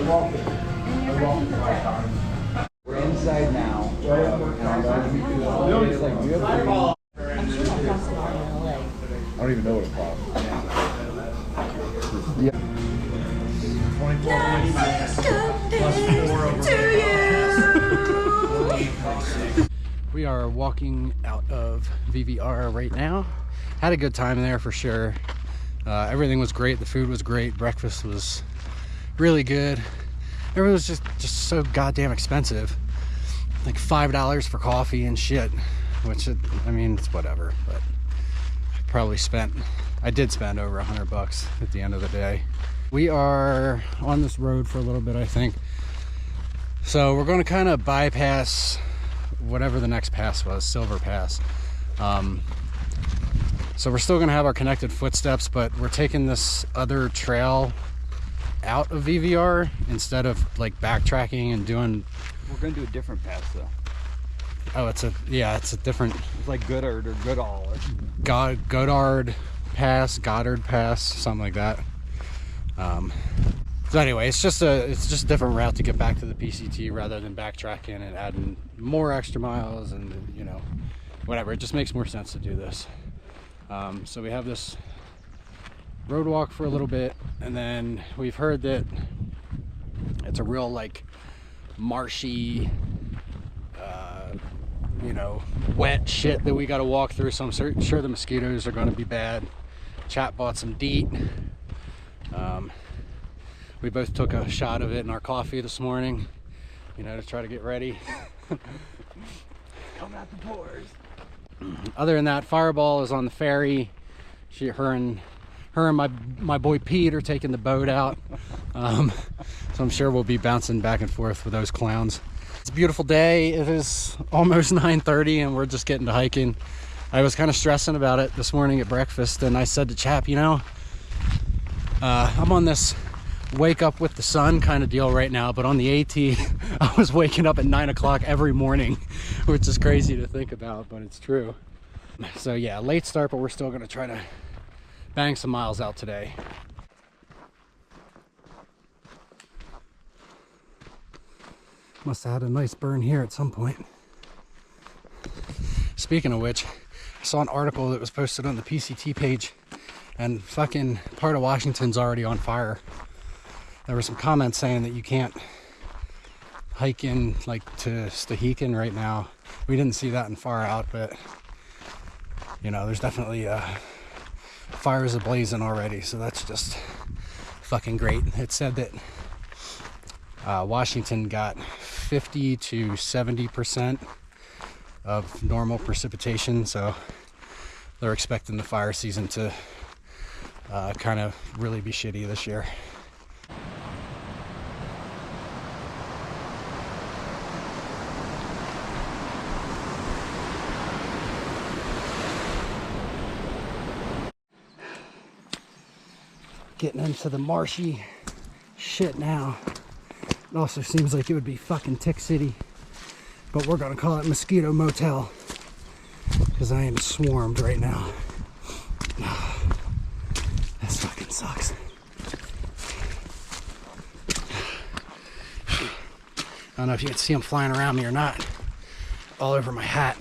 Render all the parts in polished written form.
walked it 5 times. We're inside now. It's like, do you have I'm sure that costs a lot in LA. I don't even know what it costs. Yeah. 24 We are walking out of VVR right now. Had a good time there for sure. Everything was great. The food was great. Breakfast was really good. Everything was just so goddamn expensive. Like $5 for coffee and shit, which I mean, it's whatever, but I did spend over $100 at the end of the day. We are on this road for a little bit, I think. So we're going to kind of bypass whatever the next pass was, Silver Pass. So we're still going to have our connected footsteps, but we're taking this other trail out of VVR instead of like backtracking and doing. We're going to do a different pass though. Oh, it's a different. It's like Goddard or Goodale. Goddard Pass, something like that. So anyway, it's just a different route to get back to the PCT rather than backtracking and adding more extra miles and, you know, whatever. It just makes more sense to do this. So we have this road walk for a little bit, and then we've heard that it's a real like marshy, you know, wet shit that we got to walk through. So I'm sure the mosquitoes are going to be bad. Chat bought some DEET. We both took a shot of it in our coffee this morning, you know, to try to get ready. Coming out the pores. Other than that, Fireball is on the ferry. Her and my boy Pete are taking the boat out. So I'm sure we'll be bouncing back and forth with those clowns. It's a beautiful day. It is almost 9:30 and we're just getting to hiking. I was kind of stressing about it this morning at breakfast, and I said to Chap, you know, I'm on this wake up with the sun kind of deal right now, but on the AT I was waking up at 9 o'clock every morning, which is crazy to think about, but it's true. So yeah, late start, but we're still going to try to bang some miles out today. Must have had a nice burn here at some point. Speaking of which, I saw an article that was posted on the PCT page, and fucking part of Washington's already on fire. There were some comments saying that you can't hike in like to Stehekin right now. We didn't see that in far out, but you know, there's definitely fires ablazing already, so that's just fucking great. It said that Washington got 50 to 70% of normal precipitation, so they're expecting the fire season to kind of really be shitty this year. Getting into the marshy shit now. It also seems like it would be fucking Tick City, but we're gonna call it Mosquito Motel because I am swarmed right now. This fucking sucks. I don't know if you can see them flying around me or not. All over my hat.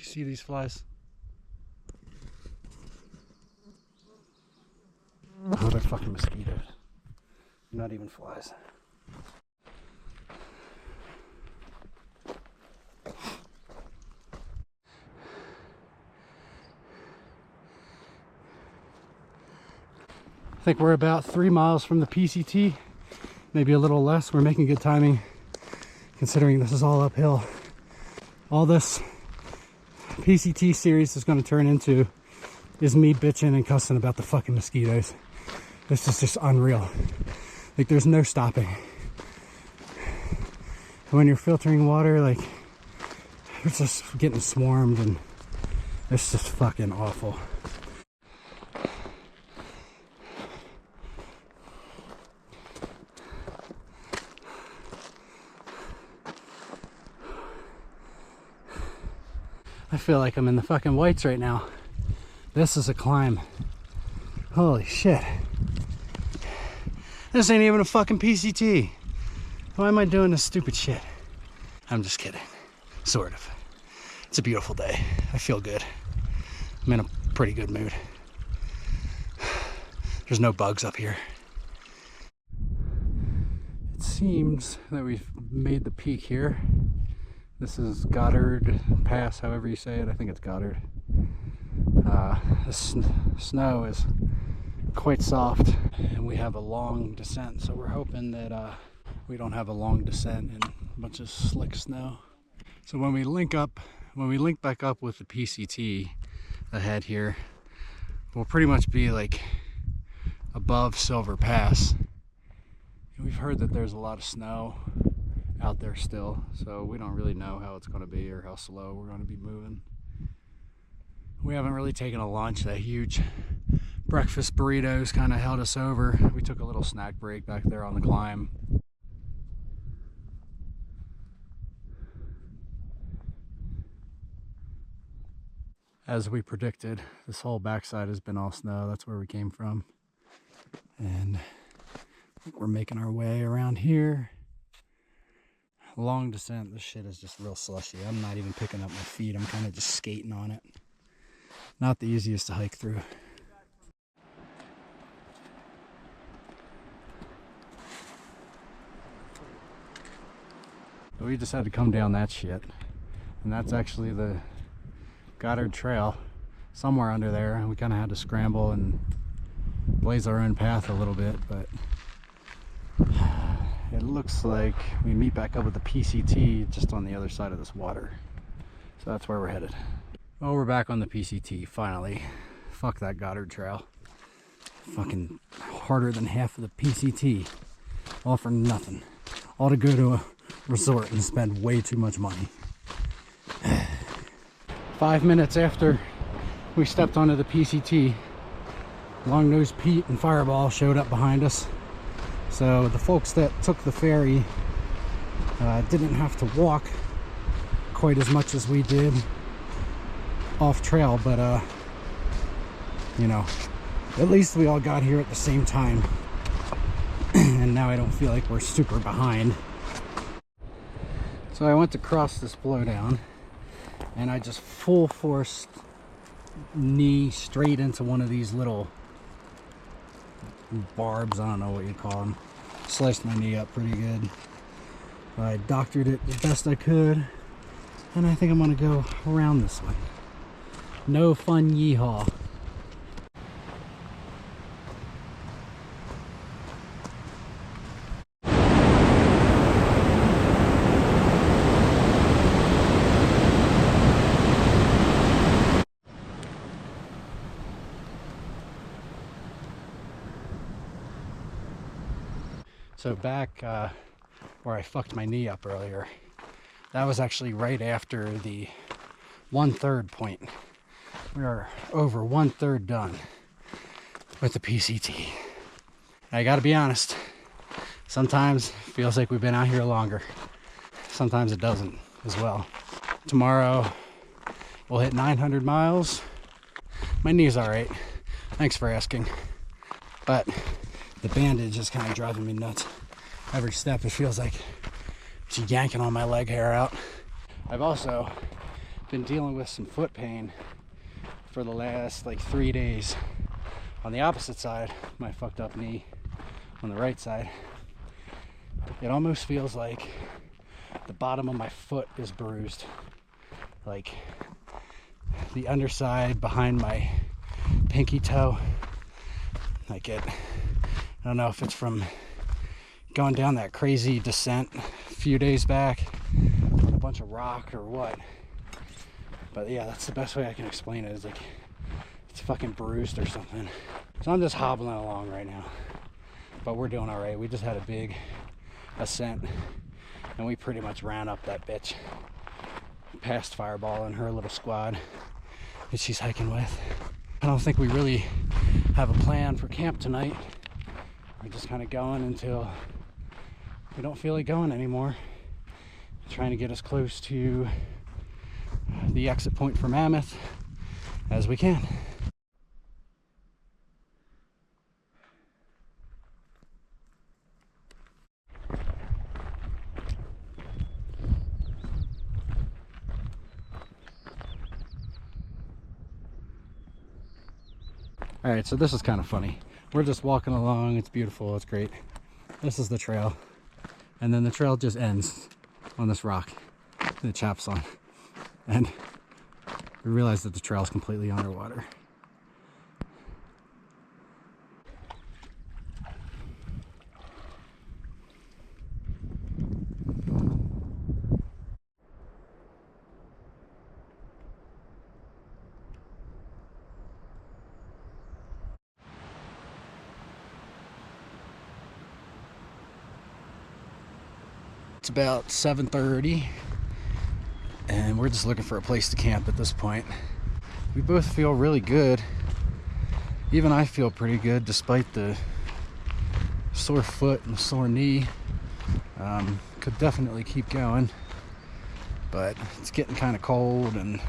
See these flies? Oh, they're fucking mosquitoes. Not even flies. I think we're about 3 miles from the PCT, maybe a little less. We're making good timing considering this is all uphill. All this PCT series is going to turn into is me bitching and cussing about the fucking mosquitoes. This is just unreal. Like, there's no stopping. When you're filtering water, like, it's just getting swarmed, and it's just fucking awful. I feel like I'm in the fucking whites right now. This is a climb. Holy shit. This ain't even a fucking PCT. Why am I doing this stupid shit? I'm just kidding. Sort of. It's a beautiful day. I feel good. I'm in a pretty good mood. There's no bugs up here. It seems that we've made the peak here. This is Goddard Pass, however you say it. I think it's Goddard. The snow is quite soft and we have a long descent, so we're hoping that we don't have a long descent and a bunch of slick snow. So when we link back up with the PCT ahead here, we'll pretty much be like above Silver Pass. And we've heard that there's a lot of snow out there still, so we don't really know how it's going to be or how slow we're going to be moving. We haven't really taken a lunch. That huge breakfast burritos kind of held us over. We took a little snack break back there on the climb. As we predicted, this whole backside has been all snow. That's where we came from. And we're making our way around here. Long descent. This shit is just real slushy. I'm not even picking up my feet. I'm kind of just skating on it. Not the easiest to hike through. So we just had to come down that shit. And that's actually the Goddard Trail somewhere under there. And we kind of had to scramble and blaze our own path a little bit, but it looks like we meet back up with the PCT just on the other side of this water. So that's where we're headed. Well, we're back on the PCT, finally. Fuck that Goddard Trail. Fucking harder than half of the PCT. All for nothing. All to go to a resort and spend way too much money. 5 minutes after we stepped onto the PCT, Long-Nosed Pete and Fireball showed up behind us. So the folks that took the ferry didn't have to walk quite as much as we did off trail, but you know, at least we all got here at the same time. And now I don't feel like we're super behind. So I went to cross this blowdown and I just full forced knee straight into one of these little barbs. I don't know what you'd call them. Sliced my knee up pretty good. I doctored it the best I could, and I think I'm gonna go around this one. No fun, yeehaw. So back where I fucked my knee up earlier, that was actually right after the 1/3 point. We are over 1/3 done with the PCT. I gotta be honest, sometimes it feels like we've been out here longer. Sometimes it doesn't as well. Tomorrow we'll hit 900 miles. My knee's all right. Thanks for asking. But the bandage is kind of driving me nuts. Every step it feels like it's yanking all my leg hair out. I've also been dealing with some foot pain for the last like 3 days. On the opposite side, my fucked up knee on the right side, it almost feels like the bottom of my foot is bruised. Like the underside behind my pinky toe. Like it, I don't know if it's from going down that crazy descent a few days back, a bunch of rock or what. But yeah, that's the best way I can explain it, is like it's fucking bruised or something. So I'm just hobbling along right now, but we're doing all right. We just had a big ascent and we pretty much ran up that bitch past Fireball and her little squad that she's hiking with. I don't think we really have a plan for camp tonight. We're just kind of going until we don't feel like going anymore. Trying to get as close to the exit point for Mammoth as we can. All right, so this is kind of funny. We're just walking along. It's beautiful. It's great. This is the trail. And then the trail just ends on this rock that it chaps on. And we realize that the trail is completely underwater. It's about 7:30 and we're just looking for a place to camp at this point. We both feel really good. Even I feel pretty good despite the sore foot and sore knee. Could definitely keep going, but it's getting kind of cold and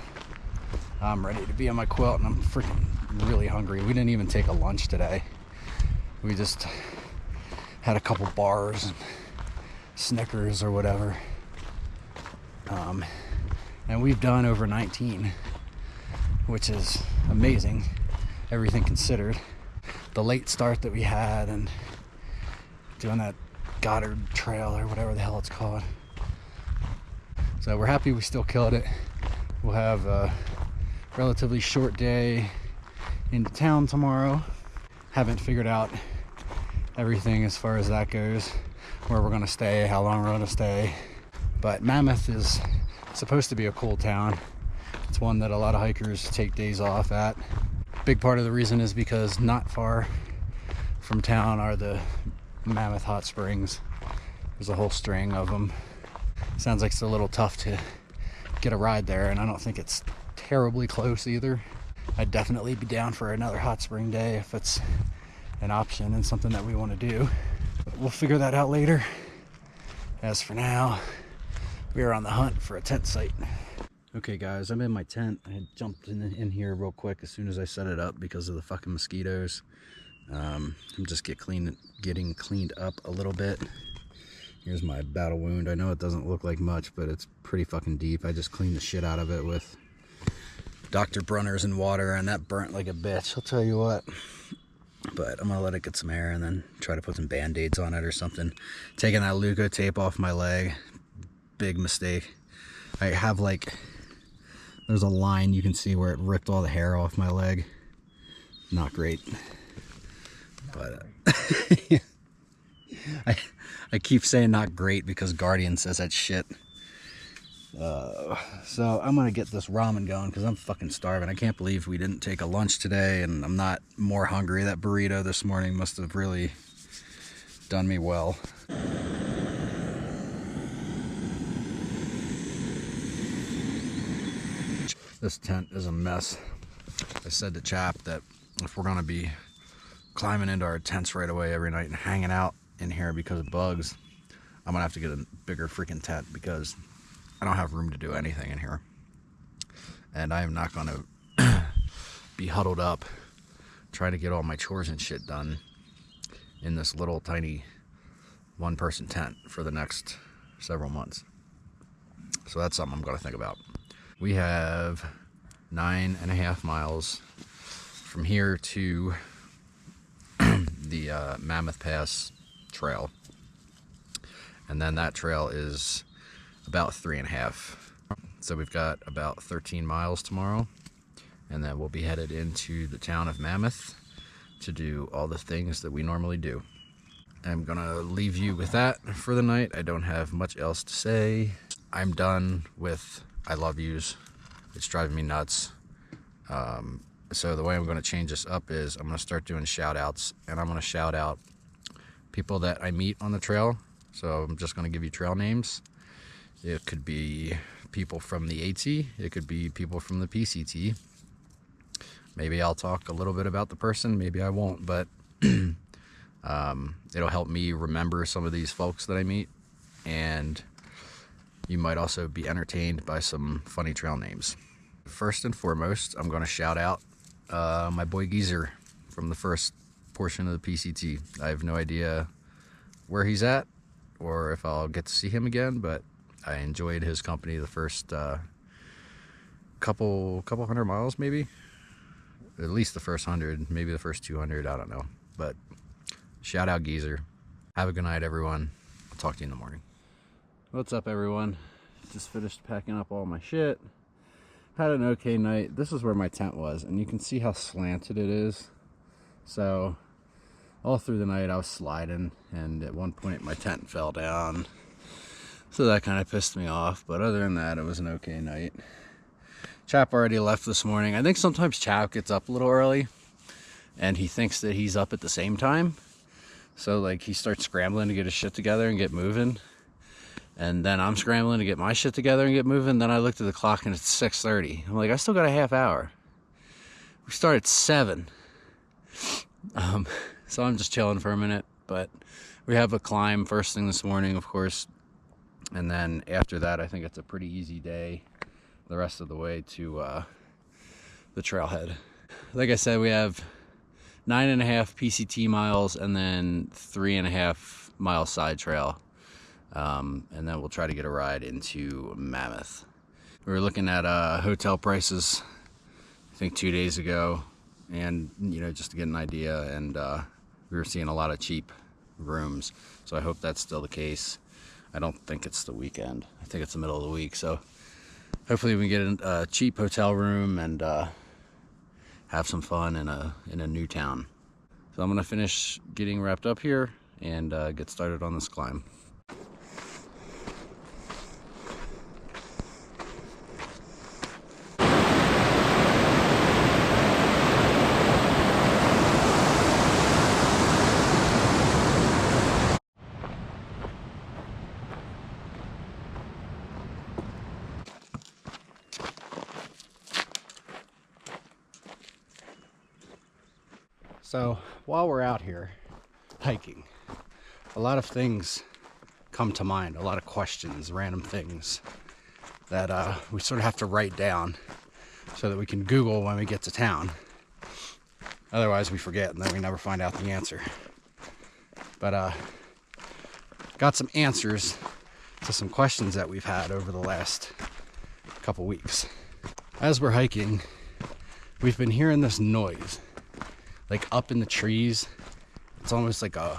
I'm ready to be on my quilt and I'm freaking really hungry. We didn't even take a lunch today. We just had a couple bars and Snickers or whatever, and we've done over 19, which is amazing, everything considered. The late start that we had and doing that Goddard trail or whatever the hell it's called. So we're happy we still killed it. We'll have a relatively short day into town tomorrow. Haven't figured out everything as far as that goes, where we're gonna stay, how long we're gonna stay. But Mammoth is supposed to be a cool town. It's one that a lot of hikers take days off at. Big part of the reason is because not far from town are the Mammoth hot springs. There's a whole string of them. Sounds like it's a little tough to get a ride there, and I don't think it's terribly close either. I'd definitely be down for another hot spring day if it's an option and something that we want to do. But we'll figure that out later. As for now, we are on the hunt for a tent site. Okay guys, I'm in my tent. I jumped in here real quick as soon as I set it up because of the fucking mosquitoes. I'm just getting cleaned up a little bit. Here's my battle wound. I know it doesn't look like much, but it's pretty fucking deep. I just cleaned the shit out of it with Dr. Bronner's and water, and that burnt like a bitch, I'll tell you what. But I'm gonna let it get some air and then try to put some band-aids on it or something. Taking that Luca tape off my leg, big mistake. I have there's a line you can see where it ripped all the hair off my leg. Not great. But I keep saying not great because Guardian says that shit. So I'm gonna get this ramen going because I'm fucking starving. I can't believe we didn't take a lunch today and I'm not more hungry. That burrito this morning must have really done me well. This tent is a mess. I said to Chap that if we're gonna be climbing into our tents right away every night and hanging out in here because of bugs, I'm gonna have to get a bigger freaking tent because I don't have room to do anything in here. And I am not gonna be huddled up trying to get all my chores and shit done in this little tiny one-person tent for the next several months. So that's something I'm gonna think about. We have 9.5 miles from here to the Mammoth Pass trail, and then that trail is about 3.5. So we've got about 13 miles tomorrow, and then we'll be headed into the town of Mammoth to do all the things that we normally do. I'm gonna leave you with that for the night. I don't have much else to say. I'm done with I love yous. It's driving me nuts. So the way I'm going to change this up is I'm going to start doing shout outs, and I'm going to shout out people that I meet on the trail. So I'm just going to give you trail names. It could be people from the AT, it could be people from the PCT. Maybe I'll talk a little bit about the person, maybe I won't, but it'll help me remember some of these folks that I meet, and you might also be entertained by some funny trail names. First and foremost, I'm going to shout out my boy Geezer from the first portion of the PCT. I have no idea where he's at or if I'll get to see him again, but I enjoyed his company the first couple hundred miles maybe. at least the first 100, maybe the first 200, I don't know. But shout out Geezer. Have a good night, everyone. I'll talk to you in the morning. What's up, everyone? Just finished packing up all my shit. Had an okay night. This is where my tent was, and you can see how slanted it is. So all through the night I was sliding, and at one point my tent fell down. So that kind of pissed me off, but other than that, it was an okay night. Chap already left this morning. I think sometimes Chap gets up a little early, and he thinks that he's up at the same time. So like he starts scrambling to get his shit together and get moving. And then I'm scrambling to get my shit together and get moving. Then I looked at the clock and it's 6:30. I'm like, I still got a half hour. We start at 7. So I'm just chilling for a minute. But we have a climb first thing this morning, of course. And then after that, I think it's a pretty easy day the rest of the way to the trailhead. Like I said, we have 9.5 PCT miles and then 3.5 mile side trail. And then we'll try to get a ride into Mammoth. We were looking at hotel prices, I think 2 days ago, and just to get an idea, and we were seeing a lot of cheap rooms, so I hope that's still the case. I don't think it's the weekend. I think it's the middle of the week, so hopefully we can get a cheap hotel room and have some fun in a new town. So I'm gonna finish getting wrapped up here and get started on this climb. So while we're out here hiking, a lot of things come to mind, a lot of questions, random things that we sort of have to write down so that we can Google when we get to town. Otherwise we forget and then we never find out the answer. But got some answers to some questions that we've had over the last couple weeks. As we're hiking, we've been hearing this noise, like up in the trees. It's almost like a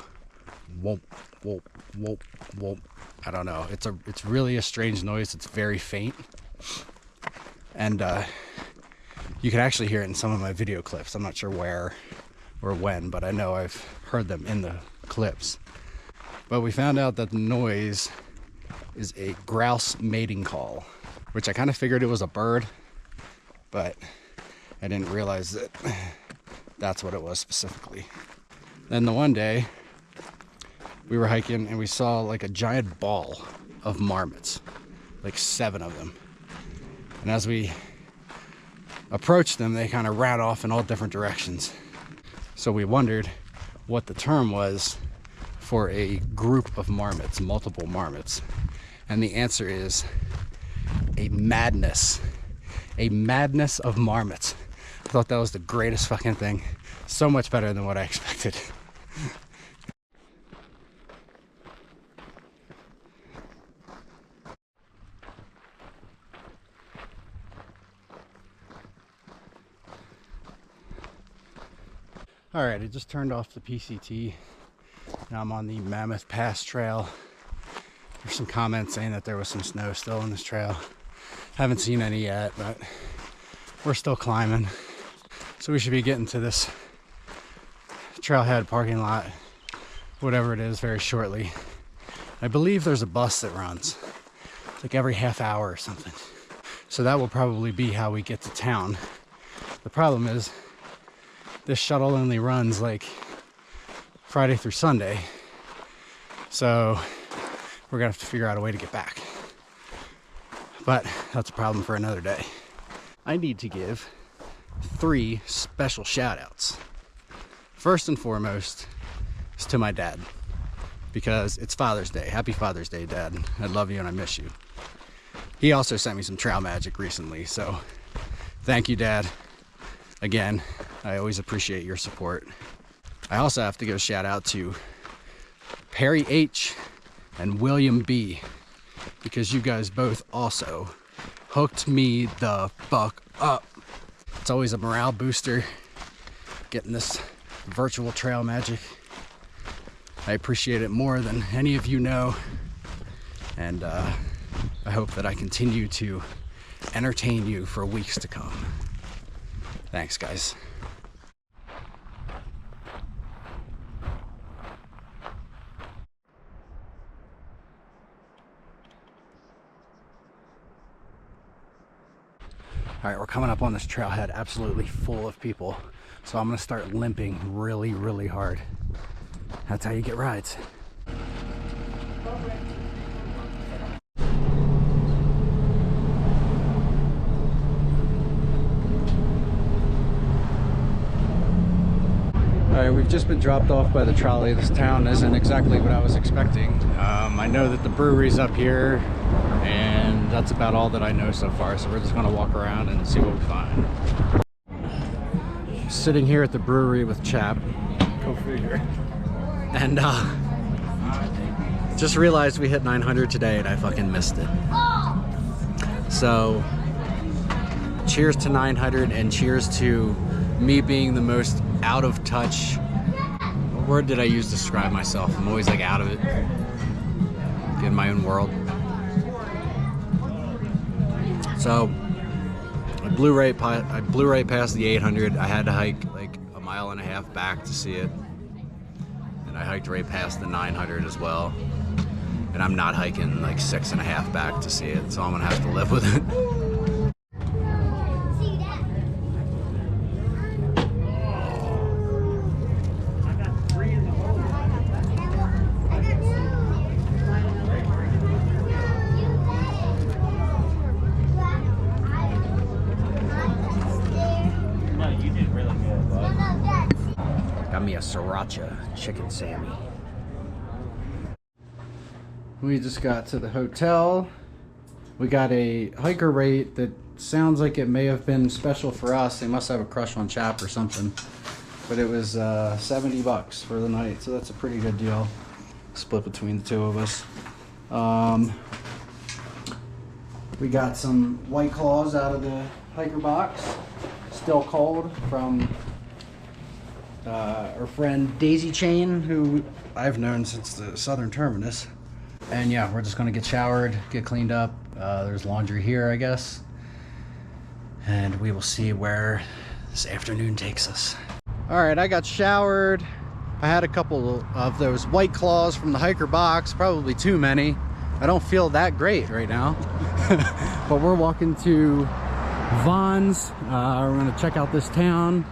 whoop, whoop, whoop, whoop. I don't know. It's really a strange noise. It's very faint. And you can actually hear it in some of my video clips. I'm not sure where or when, but I know I've heard them in the clips. But we found out that the noise is a grouse mating call, which I kind of figured it was a bird, but I didn't realize that that's what it was specifically. Then the one day we were hiking and we saw like a giant ball of marmots, like 7 of them. And as we approached them, they kind of ran off in all different directions. So we wondered what the term was for a group of marmots, multiple marmots. And the answer is a madness of marmots. I thought that was the greatest fucking thing. So much better than what I expected. All right, I just turned off the PCT. Now I'm on the Mammoth Pass Trail. There's some comments saying that there was some snow still on this trail. Haven't seen any yet, but we're still climbing. So we should be getting to this trailhead parking lot, whatever it is, very shortly. I believe there's a bus that runs. It's like every half hour or something. So that will probably be how we get to town. The problem is this shuttle only runs like Friday through Sunday. So we're gonna have to figure out a way to get back. But that's a problem for another day. I need to give 3 special shout outs. First and foremost is to my dad, because it's Father's Day. Happy Father's Day, Dad. I love you and I miss you. He also sent me some trail magic recently, so thank you, Dad. Again, I always appreciate your support. I also have to give a shout out to Perry H and William B, because you guys both also hooked me the fuck up. It's always a morale booster getting this virtual trail magic. I appreciate it more than any of you know, and I hope that I continue to entertain you for weeks to come. Thanks, guys. All right, we're coming up on this trailhead absolutely full of people, so I'm gonna start limping really, really hard. That's how you get rides. All right, we've just been dropped off by the trolley. This town isn't exactly what I was expecting. I know that the brewery's up here, and that's about all that I know so far, so we're just gonna walk around and see what we find. Sitting here at the brewery with Chap. Go figure. And just realized we hit 900 today and I fucking missed it. So cheers to 900 and cheers to me being the most out of touch. What word did I use to describe myself? I'm always like out of it. In my own world. So I blew right past the 800. I had to hike like a mile and a half back to see it. And I hiked right past the 900 as well. And I'm not hiking like 6.5 back to see it, so I'm gonna have to live with it. Got me a sriracha chicken Sammy. We just got to the hotel. We got a hiker rate that sounds like it may have been special for us. They must have a crush on Chap or something. But it was $70 for the night, so that's a pretty good deal. Split between the two of us. We got some White Claws out of the hiker box. Still cold from our friend Daisy Chain, who I've known since the Southern Terminus. And yeah, we're just gonna get showered, get cleaned up. There's laundry here, I guess. And we will see where this afternoon takes us. All right, I got showered. I had a couple of those White Claws from the hiker box, probably too many. I don't feel that great right now. But we're walking to Vaughn's. We're gonna check out this town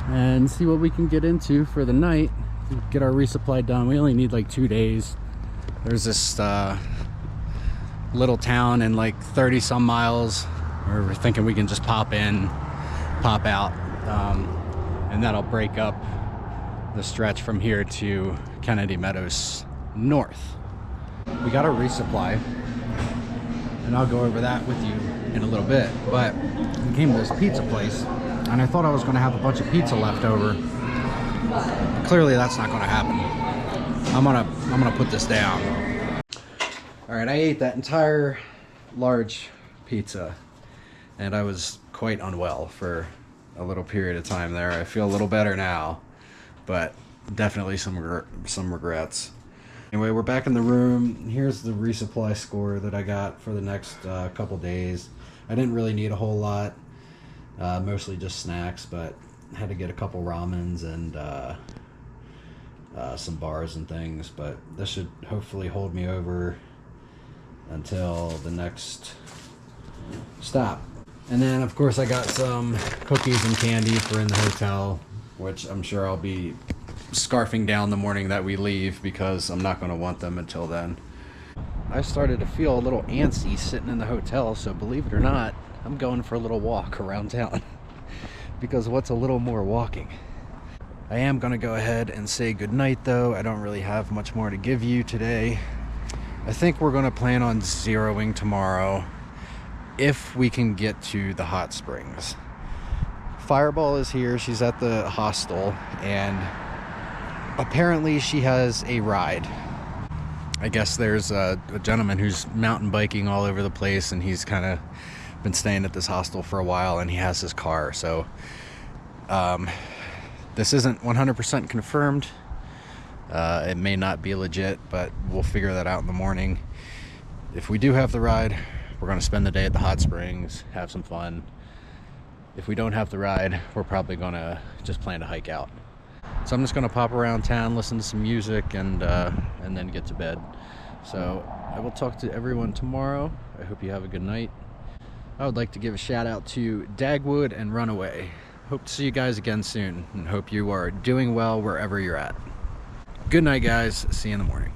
and see what we can get into for the night. Get our resupply done. We only need like 2 days. There's this little town in like 30 some miles where we're thinking we can just pop in, pop out, and that'll break up the stretch from here to Kennedy Meadows North. We got a resupply, and I'll go over that with you in a little bit, but we came to this pizza place and I thought I was going to have a bunch of pizza left over. Clearly that's not going to happen. I'm gonna put this down. All right, I ate that entire large pizza and I was quite unwell for a little period of time there. I feel a little better now, but definitely some regrets. Anyway, we're back in the room. Here's the resupply score that I got for the next couple days. I didn't really need a whole lot, mostly just snacks, but I had to get a couple ramens and some bars and things, but this should hopefully hold me over until the next stop. And then of course I got some cookies and candy for in the hotel, which I'm sure I'll be scarfing down the morning that we leave because I'm not going to want them until then. I started to feel a little antsy sitting in the hotel, so believe it or not, I'm going for a little walk around town. Because what's a little more walking? I am going to go ahead and say goodnight though. I don't really have much more to give you today. I think we're going to plan on zeroing tomorrow if we can get to the hot springs. Fireball is here. She's at the hostel and apparently she has a ride. I guess there's a gentleman who's mountain biking all over the place and he's kind of been staying at this hostel for a while and he has his car, so This isn't 100% confirmed. It may not be legit, but we'll figure that out in the morning. If we do have the ride, we're going to spend the day at the hot springs, have some fun. If we don't have the ride, we're probably going to just plan to hike out. So I'm just going to pop around town, listen to some music, and then get to bed. So I will talk to everyone tomorrow. I hope you have a good night. I would like to give a shout out to Dagwood and Runaway. Hope to see you guys again soon, and hope you are doing well wherever you're at. Good night, guys. See you in the morning.